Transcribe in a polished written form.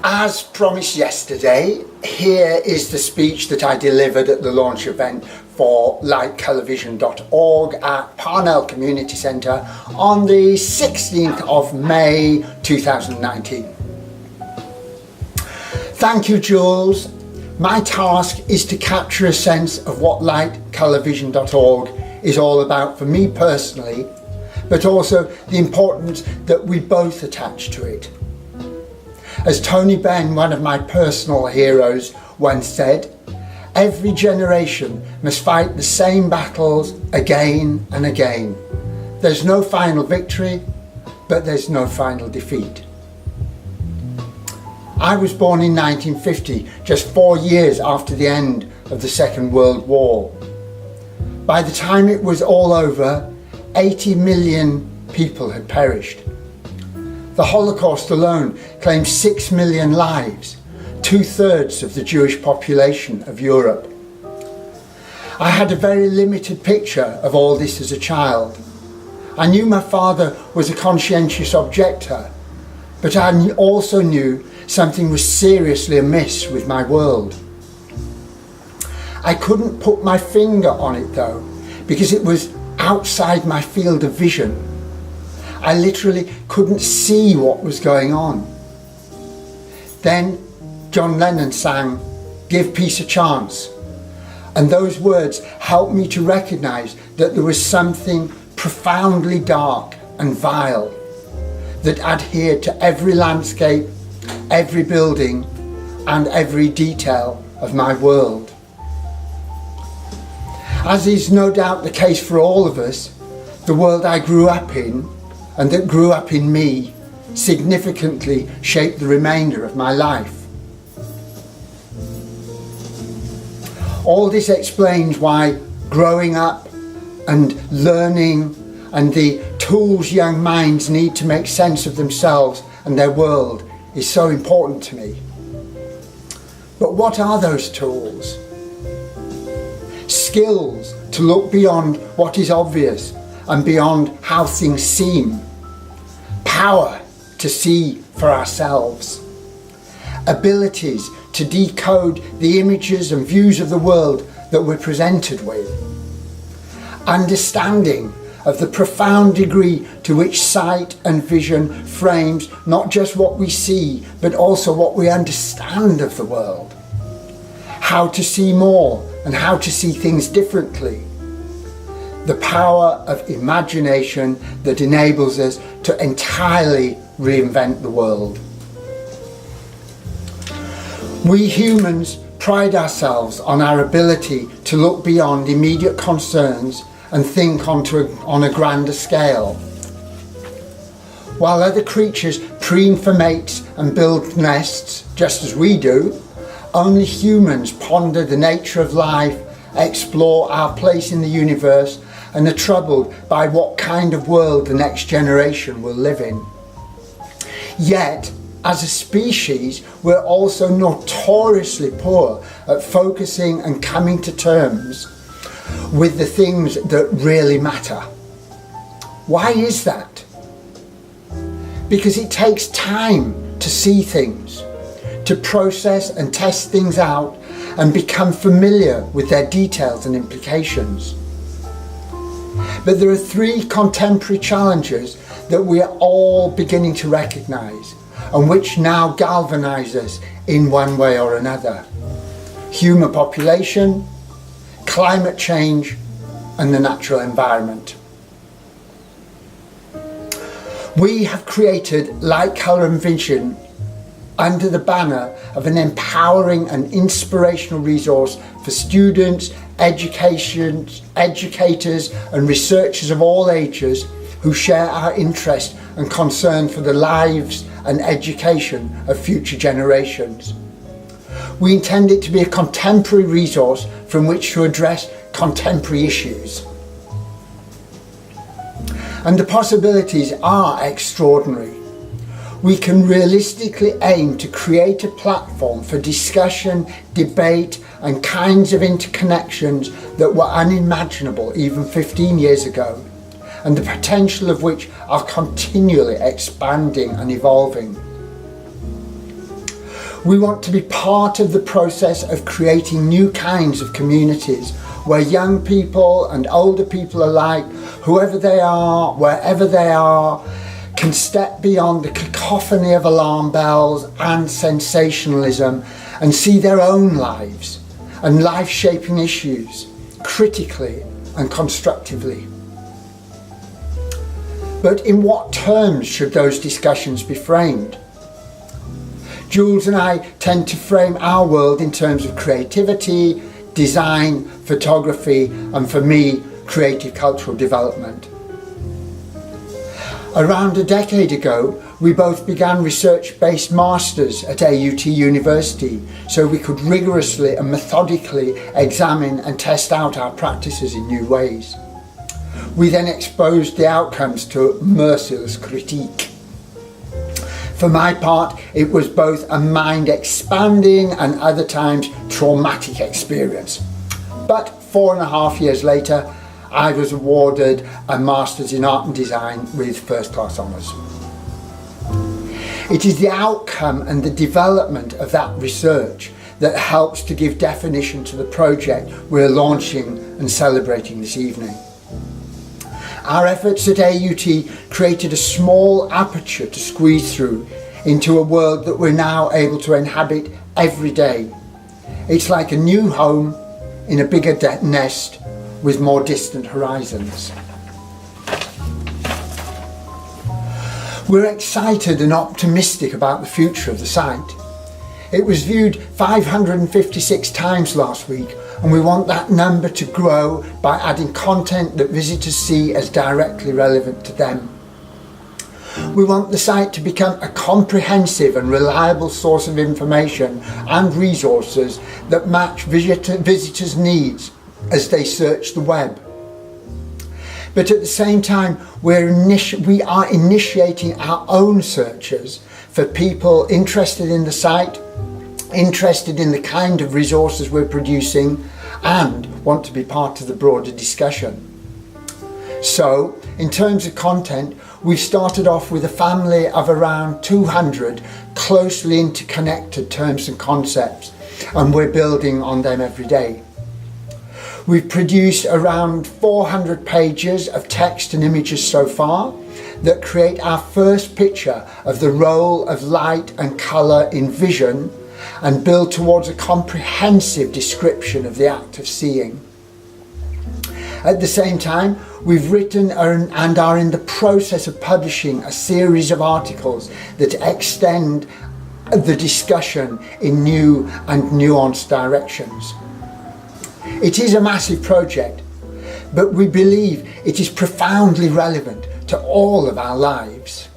As promised yesterday, here is the speech that I delivered at the launch event for Lightcolourvision.org at Parnell Community Centre on the 16th of May 2019. Thank you, Jules. My task is to capture a sense of what Lightcolourvision.org is all about for me personally, but also the importance that we both attach to it. As Tony Benn, one of my personal heroes, once said, every generation must fight the same battles again and again. There's no final victory, but there's no final defeat. I was born in 1950, just 4 years after the end of the Second World War. By the time it was all over, 80 million people had perished. The Holocaust alone claimed 6 million lives, 2/3 of the Jewish population of Europe. I had a very limited picture of all this as a child. I knew my father was a conscientious objector, but I also knew something was seriously amiss with my world. I couldn't put my finger on it though, because it was outside my field of vision. I literally couldn't see what was going on. Then John Lennon sang, "Give peace a chance." And those words helped me to recognise that there was something profoundly dark and vile that adhered to every landscape, every building, and every detail of my world. As is no doubt the case for all of us, the world I grew up in, and that grew up in me, significantly shaped the remainder of my life. All this explains why growing up and learning and the tools young minds need to make sense of themselves and their world is so important to me. But what are those tools? Skills to look beyond what is obvious and beyond how things seem. Power to see for ourselves. Abilities to decode the images and views of the world that we're presented with. Understanding of the profound degree to which sight and vision frames not just what we see, but also what we understand of the world. How to see more and how to see things differently. The power of imagination that enables us to entirely reinvent the world. We humans pride ourselves on our ability to look beyond immediate concerns and think on a grander scale. While other creatures preen for mates and build nests just as we do, only humans ponder the nature of life, explore our place in the universe, and are troubled by what kind of world the next generation will live in. Yet, as a species, we're also notoriously poor at focusing and coming to terms with the things that really matter. Why is that? Because it takes time to see things, to process and test things out and become familiar with their details and implications. But there are three contemporary challenges that we are all beginning to recognise and which now galvanise us in one way or another. Human population, climate change, and the natural environment. We have created Lightcolourvision under the banner of an empowering and inspirational resource for students, educators and researchers of all ages who share our interest and concern for the lives and education of future generations. We intend it to be a contemporary resource from which to address contemporary issues. And the possibilities are extraordinary. We can realistically aim to create a platform for discussion, debate, and kinds of interconnections that were unimaginable even 15 years ago, and the potential of which are continually expanding and evolving. We want to be part of the process of creating new kinds of communities where young people and older people alike, whoever they are, wherever they are, can step beyond the cacophony of alarm bells and sensationalism and see their own lives and life-shaping issues critically and constructively. But in what terms should those discussions be framed? Jules and I tend to frame our world in terms of creativity, design, photography, and for me, creative cultural development. Around a decade ago, we both began research-based masters at AUT University so we could rigorously and methodically examine and test out our practices in new ways. We then exposed the outcomes to merciless critique. For my part, it was both a mind-expanding and other times traumatic experience. But 4.5 years later, I was awarded a Masters in Art and Design with first-class honours. It is the outcome and the development of that research that helps to give definition to the project we're launching and celebrating this evening. Our efforts at AUT created a small aperture to squeeze through into a world that we're now able to inhabit every day. It's like a new home in a bigger nest with more distant horizons. We're excited and optimistic about the future of the site. It was viewed 556 times last week, and we want that number to grow by adding content that visitors see as directly relevant to them. We want the site to become a comprehensive and reliable source of information and resources that match visitors' needs as they search the web. But at the same time, we are initiating our own searches for people interested in the site, interested in the kind of resources we're producing, and want to be part of the broader discussion. So, in terms of content, we've started off with a family of around 200 closely interconnected terms and concepts, and we're building on them every day. We've produced around 400 pages of text and images so far that create our first picture of the role of light and colour in vision and build towards a comprehensive description of the act of seeing. At the same time, we've written and are in the process of publishing a series of articles that extend the discussion in new and nuanced directions. It is a massive project, but we believe it is profoundly relevant to all of our lives.